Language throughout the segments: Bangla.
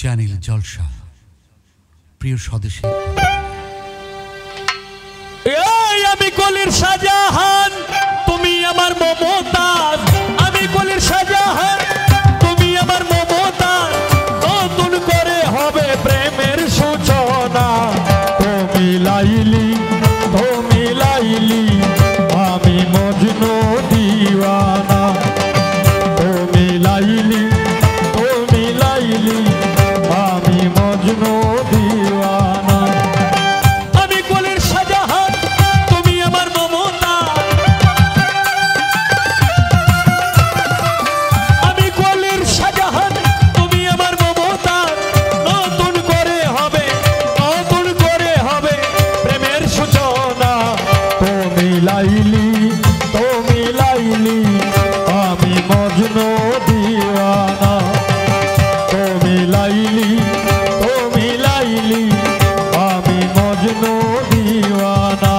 চ্যানেল জলসা প্রিয় স্বদেশী আমি কলির শাহজাহান তুমি আমার মমতাজ আমি কলির শাহজাহান তুমি আমার মমতাজ নতুন করে হবে প্রেমের সূচনা তুমি লাইলি আমি মজনু দিওয়ানা তুমি লাইলি আমি মজনু দিওয়ানা আমি কলির শাহজাহান তুমি আমার মমতা আমি কলির শাহজাহান তুমি আমার মমতা নতুন করে হবে প্রেমের সূচনা তুমি লাইলি আমি মজনু দিওয়ানা তুমি লাইলি আমি মজনু দিওয়ানা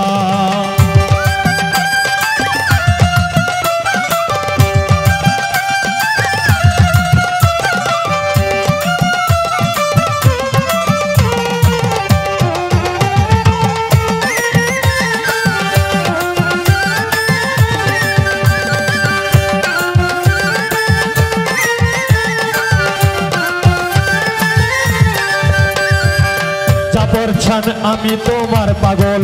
আমি তোমার পাগল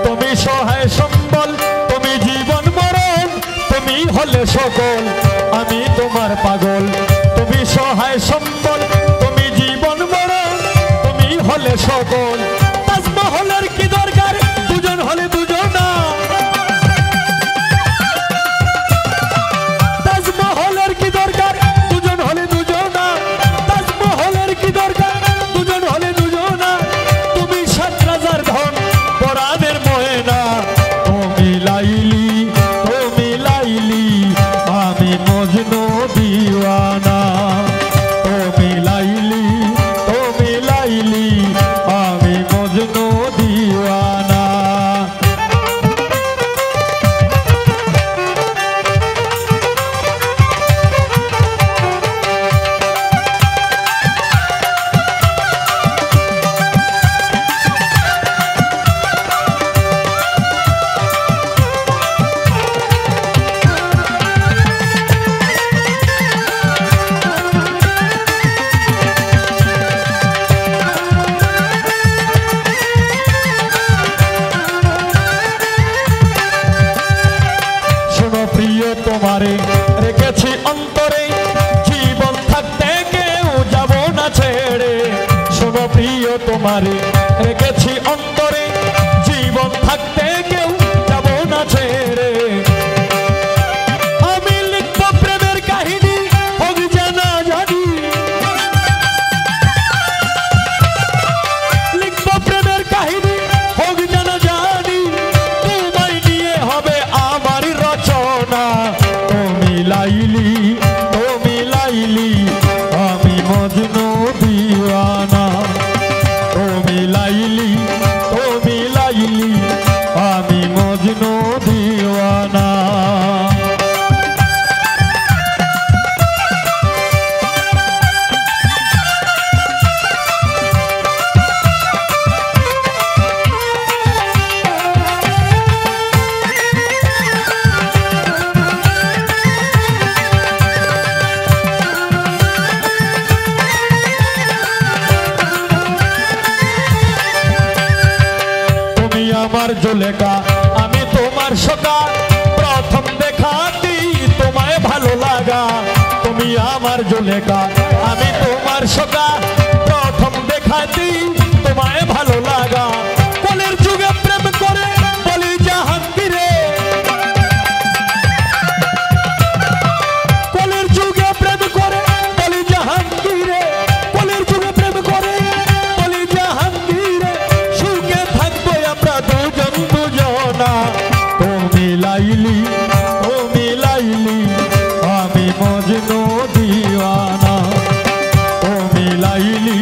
তুমি সহায় সম্বল তুমি জীবন মরণ তুমি হলে সকল আমি তোমার পাগল তুমি সহায় সম্বল তুমি জীবন মরণ তুমি হলে সকল তাজমহলের কি দরকার দুজন হলে দুজনা তাজমহলের কি দরকার দুজন হলে দুজনা তাজমহলের কি দরকার দুজন হলে দুজনা তুমি লাইলি আমি মজনু দিওয়ানা তুমি লাইলি আমি মজনু দিওয়ানা তোমারে রেখেছি অন্তরে জীবন থাকতে কেউ যাব না ছেড়ে শোনো প্রিয় তোমারে রেখেছি অন্তরে জীবন থাকতে কেউ যাব না ছেড়ে আমি লিখব প্রেমের কাহিনী হোক জানা জানি লিখব প্রেমের কাহিনী হোক জানা জানি তোমায় নিয়ে হবে আমার রচনা তুমি লাইলি আমি মজনু দিওয়ানা তুমি লাইলি আমি মজনু দিওয়ানা আমার জুলেখা আমি তোমার সখা প্রথম দেখাতেই তোমায় ভালো লাগা তুমি আমার জুলেখা আমি তোমার সখা প্রথম দেখাতেই তোমায় ভালো লাগা কলির যুগে প্রেম করে বলি জাহাঙ্গীরে কলির যুগে প্রেম করে বলি জাহাঙ্গীরে কলির যুগে প্রেম করে বলি জাহাঙ্গীরে সুখে থাকবো আমরা দুজন দুজনা তুমি লাইলি আমি মজনু দিওয়ানা তুমি লাইলি